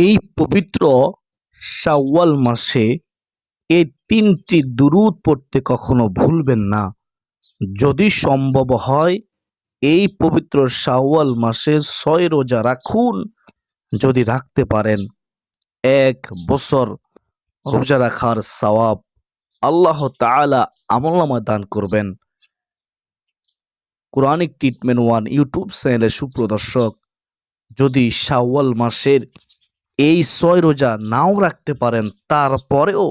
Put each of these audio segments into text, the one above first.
এই পবিত্র শাওয়াল মাসে এই ৩টি দুরূদ পড়তে কখনো ভুলবেন না। যদি সম্ভব হয় এই পবিত্র শাওয়াল মাসে ৬ রোজা রাখুন। যদি রাখতে পারেন ১ বছর রোজা রাখার সওয়াব আল্লাহ তাআলা আমলনামায় দান করবেন। কোরআনিক ট্রিটমেন্ট 1 ইউটিউব চ্যানেলে সুপ্রদর্শক, যদি শাওয়াল মাসের এই ৬ রোজা নাও রাখতে পারেন, তারপরেও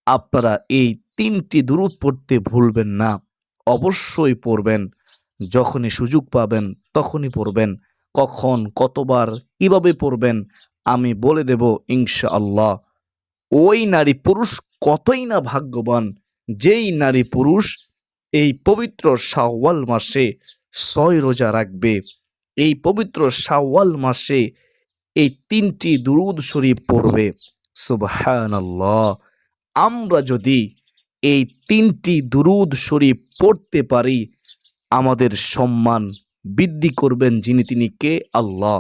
আপনারা এই ৩টি দুরূদ পড়তে ভুলবেন না। অবশ্যই পড়বেন। যখনই সুযোগ পাবেন তখনই পড়বেন। কখন, কতবার, কিভাবে পড়বেন আমি বলে দেব ইনশাআল্লাহ। ওই নারী পুরুষ কতই না ভাগ্যবান, যেই নারী পুরুষ এই পবিত্র শাওয়াল মাসে ৬ রোজা রাখবে। এই পবিত্র শাওয়াল মাসে এই ৩টি দুরূদ শরীফ পড়বে। সুবহানাল্লাহ। আমরা যদি এই ৩টি দুরূদ শরীফ পড়তে পারি, আমাদের সম্মান বৃদ্ধি করবেন যিনি তিনি কে? আল্লাহ।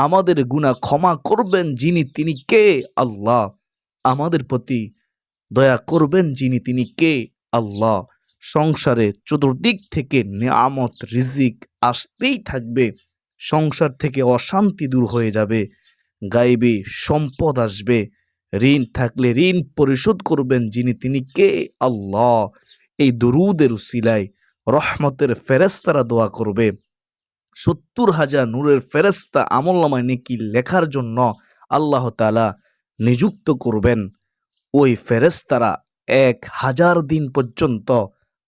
আমাদের গুনাহ ক্ষমা করবেন যিনি তিনি কে? আল্লাহ। আমাদের প্রতি দয়া করবেন যিনি তিনি কে? আল্লাহ। সংসারে চতুর্দিক থেকে নিয়ামত রিজিক আসতেই থাকবে। সংসার থেকে অশান্তি দূর হয়ে যাবে। গায়েবী সম্পদ আসবে। ঋণ থাকলে ঋণ পরিশোধ করবেন যিনি তিনি কে? আল্লাহ। এই দুরূদের উসিলায় রহমতের ফেরেশতারা দোয়া করবে। ৭০,০০০ নূরের ফেরেশতা আমলনামায় নেকি লেখার জন্য আল্লাহ তাআলা নিযুক্ত করবেন। ওই ফেরেশতারা ১,০০০ দিন পর্যন্ত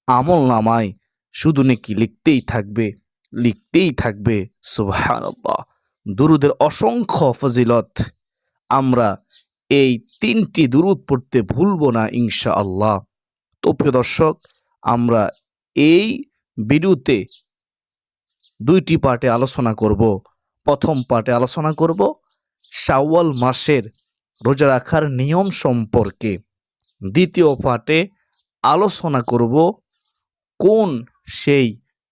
আমলনামায় শুধু নেকি লিখতেই থাকবে, লিখতেই থাকবে। সুবহানাল্লাহ। দুরূদের অসংখ্য ফজিলত। আমরা এই ৩টি দুরূদ পড়তে ভুলব না ইনশাআল্লাহ। তো প্রিয় দর্শক, আমরা এই ভিডিওতে ২টি পার্টে আলোচনা করব। প্রথম পার্টে আলোচনা করব শাওয়াল মাসের রোজা রাখার নিয়ম সম্পর্কে। দ্বিতীয় পার্টে আলোচনা করব কোন সেই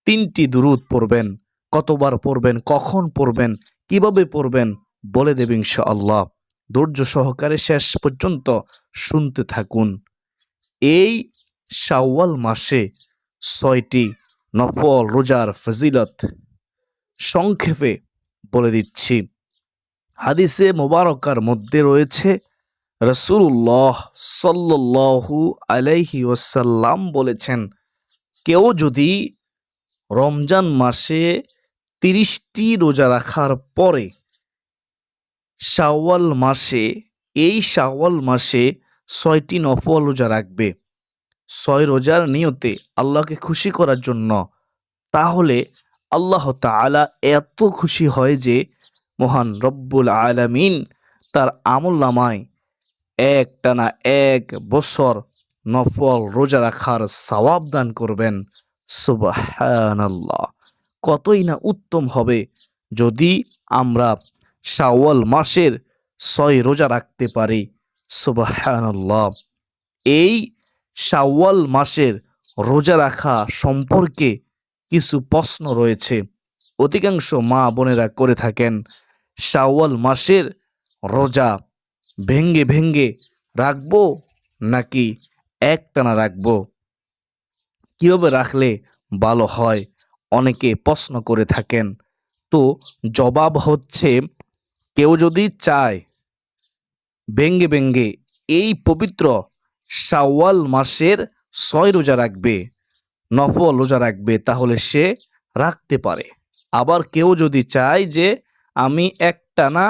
৩টি দুরূদ পড়বেন, কতবার পড়বেন, কখন পড়বেন, কিভাবে পড়বেন বলে দেব ইনশাআল্লাহ। ধৈর্য সহকারে শেষ পর্যন্ত শুনতে থাকুন। এই শাওয়াল মাসে ৬টি নফল রোজার ফজিলত সংক্ষেপে বলে দিচ্ছি। হাদিসে মোবারকার মধ্যে রয়েছে রাসূলুল্লাহ সাল্লাল্লাহু আলাইহি ওয়াসাল্লাম বলেছেন, কেউ যদি রমজান মাসে ৩০টি রোজা রাখার পরে শাওয়াল মাসে এই শাওয়াল মাসে ৬টি নফল রোজা রাখবে, ৬ রোজার নিয়তে আল্লাহকে খুশি করার জন্য, তাহলে আল্লাহ তাআলা এত খুশি হয় যে মহান রব্বুল আলামিন তার আমলনামায় একটানা ১ বছর নফল রোজা রাখার সওয়াব দান করবেন। সুবহানাল্লাহ। কতই না উত্তম হবে যদি আমরা শাওয়াল মাসের ৬ রোজা রাখতে পারি। সুবহানাল্লাহ। এই শাওয়াল মাসের রোজা রাখা সম্পর্কে কিছু প্রশ্ন রয়েছে, অধিকাংশ মা বোনেরা করে থাকেন। শাওয়াল মাসের রোজা ভেঙ্গে ভেঙ্গে রাখবো নাকি একটানা রাখবো, কিভাবে রাখলে ভালো হয়, অনেকে প্রশ্ন করে থাকেন। তো জবাব হচ্ছে, কেউ যদি চায় ভেঙ্গে ভেঙ্গে এই পবিত্র শাওয়াল মাসের ৬ রোজা রাখবে, নফল রোজা রাখবে, তাহলে সে রাখতে পারে। আবার কেউ যদি চায় যে আমি একটানা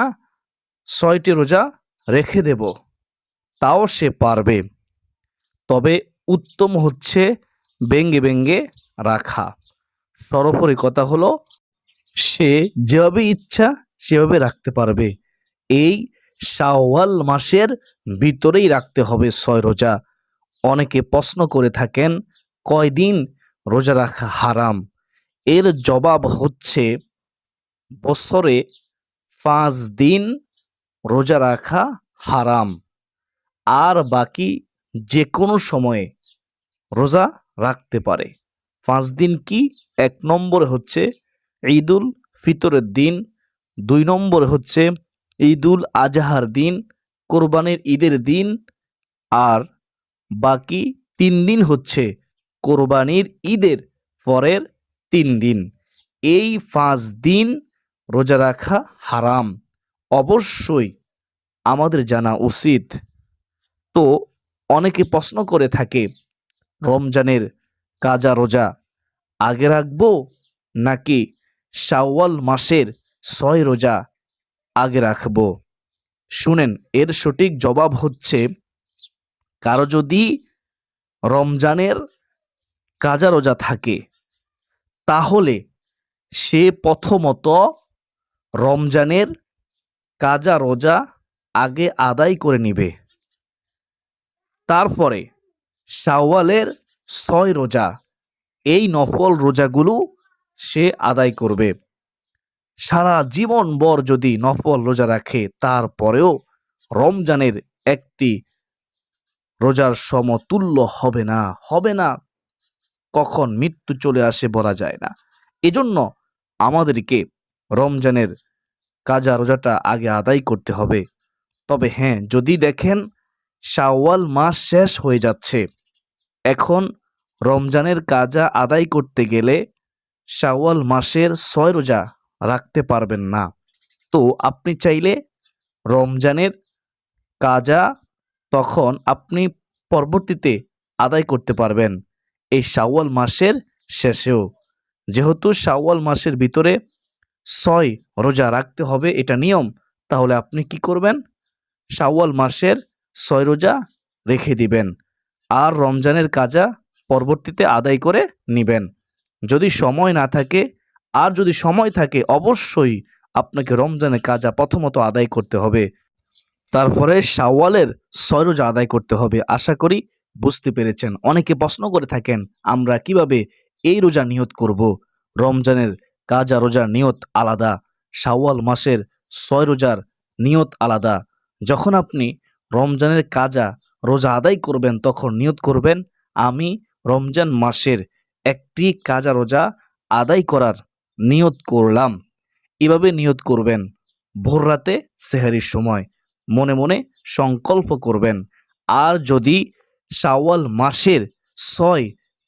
৬টি রোজা রেখে দেব, তাও সে পারবে। তবে উত্তম হচ্ছে ভেঙ্গে ভেঙ্গে রাখা। সর্বোপরি কথা হলো, সে যেভাবে ইচ্ছা সেভাবে রাখতে পারবে। এই শাওয়াল মাসের ভিতরেই রাখতে হবে ৬ রোজা। অনেকে প্রশ্ন করে থাকেন কয়দিন রোজা রাখা হারাম। এর জবাব হচ্ছে, বছরে ৫ দিন রোজা রাখা হারাম, আর বাকি যে কোনো সময়ে রোজা রাখতে পারে। ৫ দিন কি? ১ নম্বরে হচ্ছে ঈদুল ফিতরের দিন, ২ নম্বরে হচ্ছে ঈদুল আজহার দিন, কোরবানির ঈদের দিন, আর বাকি 3 দিন হচ্ছে কোরবানির ঈদের পরের 3 দিন। এই 5 দিন রোজা রাখা হারাম, অবশ্যই আমাদের জানা উচিত। তো অনেকে প্রশ্ন করে থাকে, রমজানের কাজা রোজা আগে রাখবো নাকি শাওয়াল মাসের 6 রোজা আগে রাখবো? শুনেন, এর সঠিক জবাব হচ্ছে, কারো যদি রমজানের কাজা রোজা থাকে তাহলে সে প্রথমত রমজানের কাজা রোজা আগে আদায় করে নিবে, তারপরে শাওয়ালের 6 রোজা, এই নফল রোজাগুলো সে আদায় করবে। সারা জীবনভর যদি নফল রোজা রাখে তারপরেও রমজানের একটি রোজার সমতুল্য হবে না। কখন মৃত্যু চলে আসে বলা যায় না। এজন্য আমাদেরকে রমজানের কাজা রোজাটা আগে আদায় করতে হবে। তবে হ্যাঁ, যদি দেখেন শাওয়াল মাস শেষ হয়ে যাচ্ছে, এখন রমজানের কাজা আদায় করতে গেলে শাওয়াল মাসের 6 রোজা রাখতে পারবেন না, তো আপনি চাইলে রমজানের কাজা তখন আপনি পরবর্তীতে আদায় করতে পারবেন এই শাওয়াল মাসের শেষেও। যেহেতু শাওয়াল মাসের ভিতরে 6 রোজা রাখতে হবে, এটা নিয়ম, তাহলে আপনি কি করবেন? শাওয়াল মাসের 6 রোজা রেখে দিবেন আর রমজানের কাজা পরবর্তীতে আদায় করে নিবেন। যদি সময় না থাকে, আর যদি সময় থাকে, অবশ্যই আপনাকে রমজানের কাজা প্রথমত আদায় করতে হবে, তারপরে শাওয়ালের 6 রোজা আদায় করতে হবে। আশা করি বুঝতে পেরেছেন। অনেকে প্রশ্ন করে থাকেন, আমরা কিভাবে এই রোজা নিয়ত করব? রমজানের কাজা রোজার নিয়ত আলাদা, শাওয়াল মাসের 6 রোজার নিয়ত আলাদা। যখন আপনি রমজানের কাজা রোজা আদায় করবেন তখন নিয়ত করবেন, আমি রমজান মাসের একটি কাজা রোজা আদায় করার নিয়ত করলাম। এভাবে নিয়ত করবেন। ভোর রাতে সেহরির সময় মনে মনে সংকল্প করবেন। আর যদি শাওয়াল মাসের 6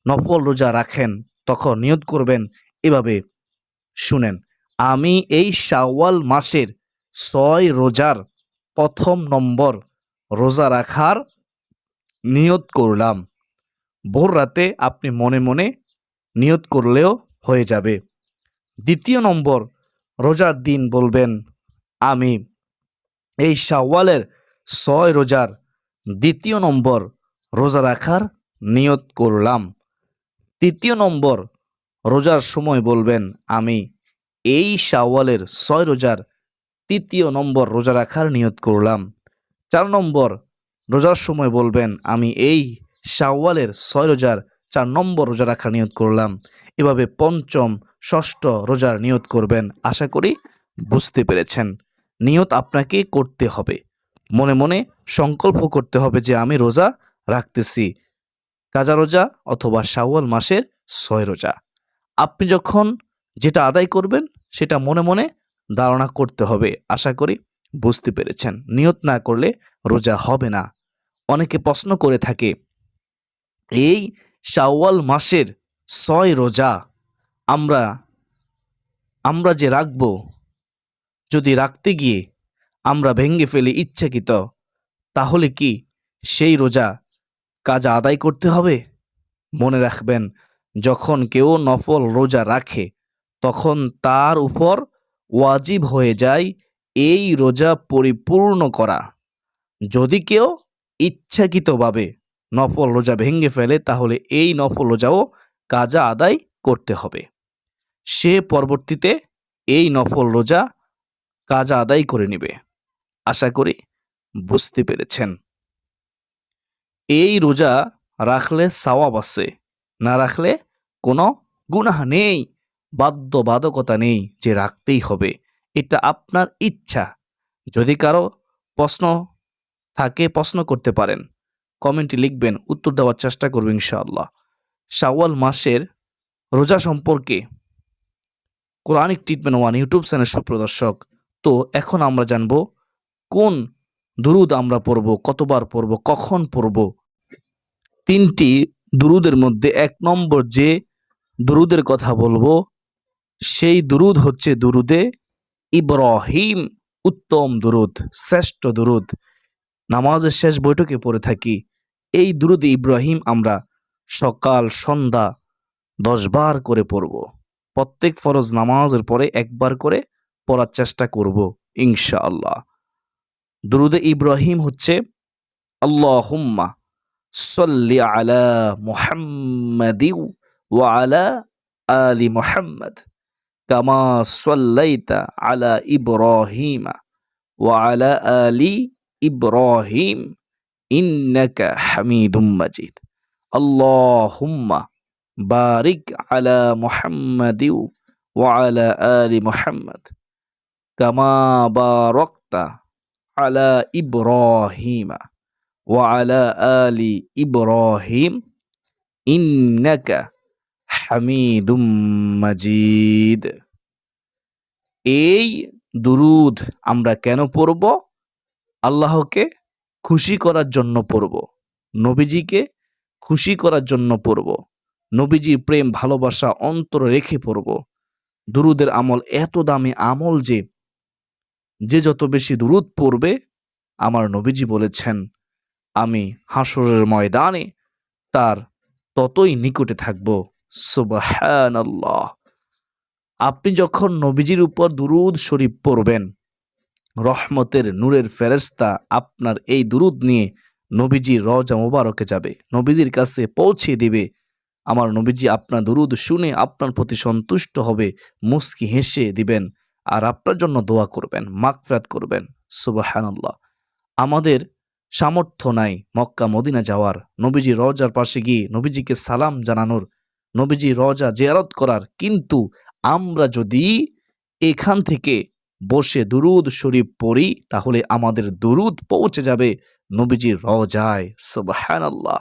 নফল রোজা রাখেন তখন নিয়ত করবেন এভাবে, শুনেন, আমি এই শাওয়াল মাসের 6 রোজার প্রথম নম্বর রোজা রাখার নিয়ত করলাম। ভোর রাতে আপনি মনে মনে নিয়ত করলেও হয়ে যাবে। দ্বিতীয় নম্বর রোজার দিন বলবেন, আমি এই শাওয়ালের 6 রোজার দ্বিতীয় নম্বর রোজা রাখার নিয়ত করলাম। তৃতীয় নম্বর রোজার সময় বলবেন, আমি এই শাওয়ালের 6 রোজার তৃতীয় নম্বর রোজা রাখার নিয়ত করলাম। 4 নম্বর রোজার সময় বলবেন, আমি এই শাওয়ালের 6 রোজার 4 নম্বর রোজা রাখার নিয়ত করলাম। এভাবে পঞ্চম, ষষ্ঠ রোজার নিয়ত করবেন। আশা করি বুঝতে পেরেছেন। নিয়ত আপনাকে করতে হবে, মনে মনে সংকল্প করতে হবে যে আমি রোজা রাখতেছি, কাজা রোজা অথবা শাওয়াল মাসের 6 রোজা। আপনি যখন যেটা আদায় করবেন সেটা মনে মনে ধারণা করতে হবে। আশা করি বুঝতে পেরেছেন। নিয়ত না করলে রোজা হবে না। অনেকে প্রশ্ন করে থাকে, এই শাওয়াল মাসের 6 রোজা আমরা যে রাখবো, যদি রাখতে গিয়ে আমরা ভেঙে ফেলি ইচ্ছাকৃত, তাহলে কি সেই রোজা কাজা আদায় করতে হবে? মনে রাখবেন, যখন কেউ নফল রোজা রাখে তখন তার উপর ওয়াজিব হয়ে যায় এই রোজা পরিপূর্ণ করা। যদি কেউ ইচ্ছাকৃতভাবে নফল রোজা ভেঙে ফেলে তাহলে এই নফল রোজাও কাজা আদায় করতে হবে। সে পরবর্তীতে এই নফল রোজা কাজা আদায় করে নেবে। আশা করি বুঝতে পেরেছেন। এই রোজা রাখলে সওয়াব আছে, না রাখলে কোনো গুনাহ নেই, বাধ্যবাধকতা নেই যে রাখতেই হবে। এটা আপনার ইচ্ছা। যদি কারো প্রশ্ন থাকে প্রশ্ন করতে পারেন, কমেন্টে লিখবেন, উত্তর দেওয়ার চেষ্টা করব ইনশাআল্লাহ। শাওয়াল মাসের রোজা সম্পর্কে Quranic treatment one YouTube channel সুপ্রদর্শক। তো এখন আমরা জানবো কোন দুরুদ আমরা পড়ব, কতবার পড়ব, কখন পড়ব? 3টি দুরুদের মধ্যে 1 নম্বর যে দুরুদের কথা বলবো সেই দুরুদ হচ্ছে দুরুদে ইব্রাহিম, উত্তম দুরুদ, শ্রেষ্ঠ দুরুদ। নামাজের শেষ বৈঠকে পড়ে থাকি। এই দুরুদ ইব্রাহিম আমরা সকাল সন্ধ্যা 10 বার করে পড়ব। প্রত্যেক ফরজ নামাজের পরে একবার করে পড়ার চেষ্টা করব ইনশাআল্লাহ। দুরুদে ইব্রাহিম হচ্ছে আল্লাহুম্মা সাল্লি আলা মুহাম্মাদি ওয়া আলা আলি মুহাম্মাদ কামা সাল্লাইতা আলা ইব্রাহিমা ওয়া আলা আলি ইব্রাহিম ইন্নাকা হামিদুম মাজিদ। আল্লাহুম্মা বারিক আলা মুহাম্মাদি ওয়া আলা আলি মুহাম্মাদ কামা বারাকতা আলা ইব্রাহিমা ওয়া আলা আলি ইব্রাহিম ইন্নাকা হামিদুম মাজিদ। এই দুরুদ আমরা কেন পড়ব? আল্লাহকে খুশি করার জন্য পড়ব, নবীজিকে খুশি করার জন্য পড়ব, নবীজির প্রেম ভালোবাসা অন্তরে রেখে পড়ব। দুরুদের আমল এত দামি আমল যে যত বেশি দুরুদ পড়বে, আমার নবীজি বলেছেন আমি হাসরের ময়দানে তার ততই নিকটে থাকব। সুবহানাল্লাহ। আপনি যখন নবীজির উপর দুরুদ শরীফ পড়বেন, রহমতের নূরের ফেরেশতা আপনার এই দুরুদ নিয়ে নবীজির রওজা মোবারকে যাবে, নবীজির কাছে পৌঁছে দিবে। আমার নবীজি আপনার দুরুদ শুনে আপনার প্রতি সন্তুষ্ট হবে, মুস্কি হেসে দিবেন আর আপনার জন্য দোয়া করবেন, মাগফিরাত করবেন। সুবহানাল্লাহ। আমাদের সামর্থ্য নাই মক্কা মদিনা যাওয়ার, নবীজি রওজার পাশে গিয়ে নবীজিকে সালাম জানানোর, নবীজি রওজা জিয়ারত করার, কিন্তু আমরা যদি এখান থেকে বসে দুরুদ শরীফ পড়ি তাহলে আমাদের দুরুদ পৌঁছে যাবে নবীজির রওজায়। সুবহানাল্লাহ।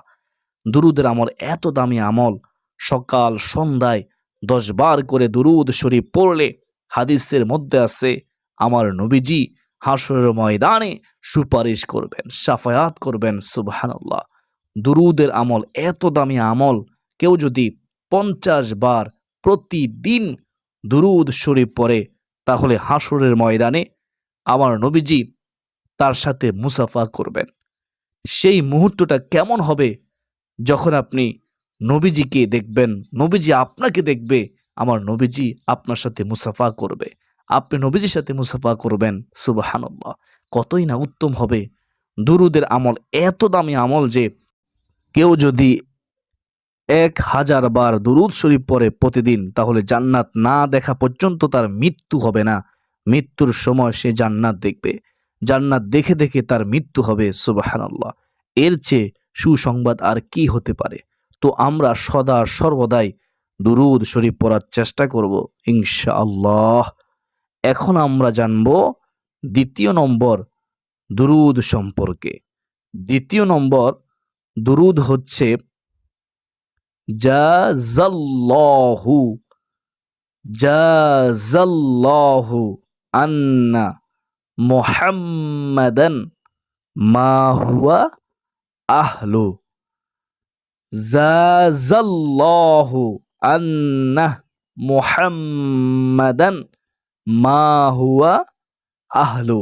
দুরুদের আমল এত দামি আমল, সকাল সন্ধ্যায় 10 বার করে দুরুদ শরীফ পড়লে হাদিসের মধ্যে আছে আমার নবীজি হাসরের ময়দানে সুপারিশ করবেন, শাফায়াত করবেন। সুবহানাল্লাহ। দুরুদের আমল এত দামি আমল, কেউ যদি 50 বার প্রতিদিন দুরুদ শরীফ পড়ে তাহলে হাসরের ময়দানে আমার নবীজি তার সাথে মুসাফা করবেন। সেই মুহূর্তটা কেমন হবে যখন আপনি নবীজিকে দেখবেন, নবীজি আপনাকে দেখবে, আমার নবীজি আপনার সাথে মুসাফা করবে, আপনি নবীজির সাথে মুসাফা করবেন। সুবহানাল্লাহ। কতই না উত্তম হবে। দুরুদের আমল এত দামি আমল যে কেউ যদি 1000 বার দুরুদ শরীফ পড়ে প্রতিদিন তাহলে জান্নাত না দেখা পর্যন্ত তার মৃত্যু হবে না। মৃত্যুর সময় সে জান্নাত দেখবে, জান্নাত দেখে দেখে তার মৃত্যু হবে। সুবহানাল্লাহ। এর চেয়ে সুসংবাদ আর কি হতে পারে? তো আমরা সদা সর্বদাই দুরুদ শরীফ পড়ার চেষ্টা করব ইনশাআল্লাহ। এখন আমরা জানব 2য় নম্বর দুরুদ সম্পর্কে। 2য় নম্বর দুরুদ হচ্ছে জাযাল্লাহু জাযাল্লাহু আন্না মুহাম্মাদান মা হুয়া আহলু। জাযাল্লাহু আন্না মুহাম্মাদান মা হুয়া আহলু।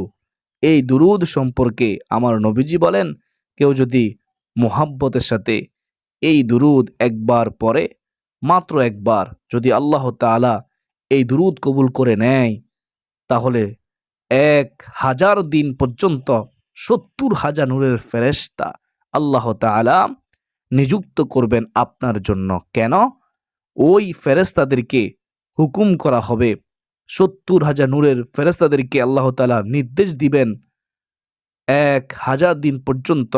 এই দুরুদ সম্পর্কে আমার নবীজি বলেন কেউ যদি মুহাব্বতের সাথে এই দুরুদ একবার পড়ে, মাত্র একবার, যদি আল্লাহ তাআলা এই দুরুদ কবুল করে নেয় তাহলে 1000 দিন পর্যন্ত 70,000 নূরের ফেরেশতা আল্লাহ তাআলা নিযুক্ত করবেন আপনার জন্য। কেন? ওই ফেরেশতাদেরকে হুকুম করা হবে, 70,000 নূরের ফেরেশতাদেরকে আল্লাহ তাআলা নির্দেশ দিবেন 1000 দিন পর্যন্ত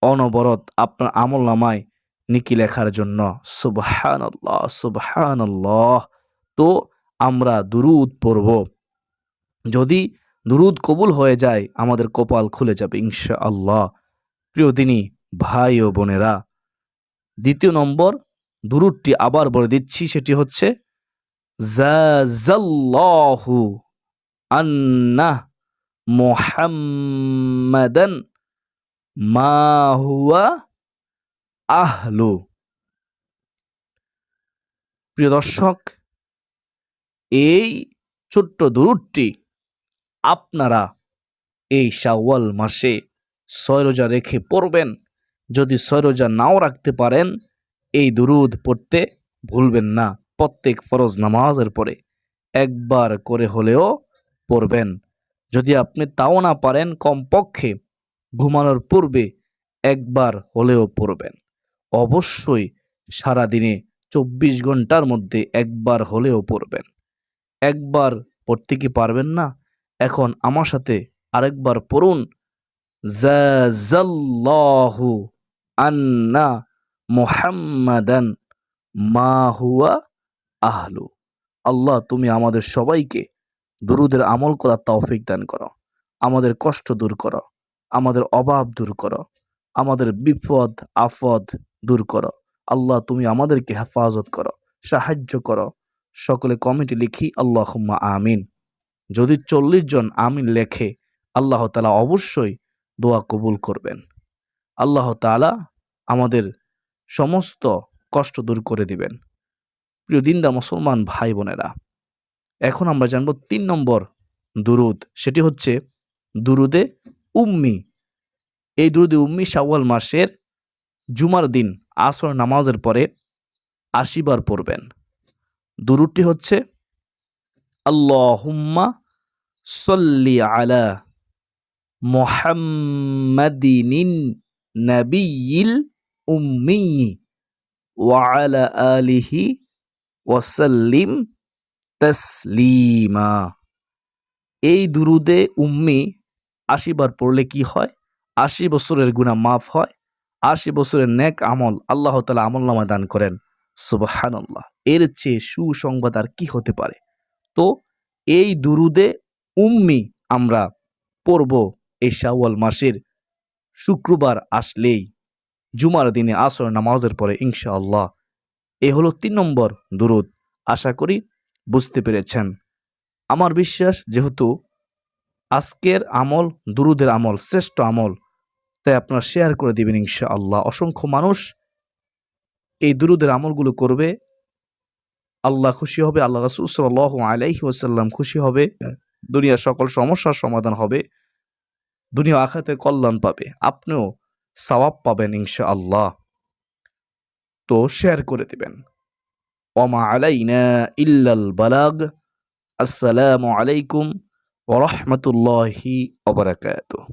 অনবরত আপনার আমলনামায় নেকি লেখার জন্য। সুবহানাল্লাহ, সুবহানাল্লাহ। তো আমরা দুরুদ পড়ব, যদি দুরুদ কবুল হয়ে যায় আমাদের কপাল খুলে যাবে ইনশাআল্লাহ। প্রিয় দিনী ভাই ও বোনেরা, 2য় নম্বর দুরুদটি আবার বলে দিচ্ছি, সেটি হচ্ছে জাযাল্লাহু আন্না মুহাম্মাদান মা হুয়া আহলু। প্রিয় দর্শক, এই ছোট্ট দুরূদটি আপনারা এই শাওয়াল মাসে 6 রোজা রেখে পড়বেন। যদি 6 রোজা নাও রাখতে পারেন, এই দুরূদ পড়তে ভুলবেন না। প্রত্যেক ফরজ নামাজের পরে একবার করে হলেও পড়বেন। যদি আপনি তাও না পারেন, কমপক্ষে ঘুমানোর পূর্বে একবার হলেও পড়বেন। অবশ্যই সারাদিনে 24 ঘন্টার মধ্যে একবার হলেও পড়বেন। একবার পড়তে কি পারবেন না? এখন আমার সাথে আরেকবার পড়ুন, জাযাল্লাহু আন্না মুহাম্মাদান মা হুয়া আহলু। আল্লাহ, তুমি আমাদের সবাইকে দুরূদের আমল করার তৌফিক দান করো, আমাদের কষ্ট দূর করো, আমাদের অভাব দূর করো, আমাদের বিপদ আপদ দূর করো। আল্লাহ, তুমি আমাদেরকে হেফাজত করো, সাহায্য করো। সকলে কমেন্টে লিখি আল্লাহুম্মা আমিন। যদি 40 জন আমিন লেখে, আল্লাহ তাআলা অবশ্যই দোয়া কবুল করবেন। আল্লাহ তাআলা আমাদের সমস্ত কষ্ট দূর করে দিবেন। প্রিয় দিনদার মুসলমান ভাই বোনেরা, এখন আমরা জানব 3 নম্বর দুরূদ। সেটি হচ্ছে দুরুদে উম্মি। এই দুরুদে উম্মি শাওয়াল মাসের জুমার দিন আসর নামাজের পরে 80 বার পড়বেন। দুরূদটি হচ্ছে আল্লাহুম্মা সল্লি আলা মুহাম্মাদিনিন নাবিয়্যিল উম্মি ওয়া আলা আলিহি ওয়াসাল্লিম তাসলিমা। এই দুরুদে উম্মি 80 বার পড়লে কি হয়? 80 বছরের গুনাহ মাফ হয়, 80 বছরের নেক আমল আল্লাহ তাআলা আমলনামায় দান করেন। সুবহানাল্লাহ! এর চেয়ে সুসংবাদ আর কি হতে পারে? তো এই দুরুদে উম্মি আমরা পড়ব এই শাওয়াল মাসের শুক্রবার আসলেই, জুমার দিনে আসর নামাজের পরে ইনশাআল্লাহ। এ হলো 3 নম্বর দুরুদ। আশা করি বুঝতে পেরেছেন। আমার বিশ্বাস, যেহেতু আজকের আমল দুরুদের আমল, শ্রেষ্ঠ আমল, তাই আপনারা শেয়ার করে দিবেন ইনশাআল্লাহ। অসংখ্য মানুষ এই দুরুদের আমলগুলো করবে, আল্লাহ খুশি হবে, আল্লাহ রাসূল সাল্লাল্লাহু আলাইহি ওয়াসাল্লাম খুশি হবে, দুনিয়ার সকল সমস্যার সমাধান হবে, দুনিয়া আখিরাতে কল্যাণ পাবে, আপনিও সওয়াব পাবেন ইনশাআল্লাহ। তো শেয়ার করে দিবেন। ওমা আলাইনা ইল্লাল বালাগ। আসসালামু আলাইকুম ওয়া রাহমাতুল্লাহি ওয়া বারাকাতুহু।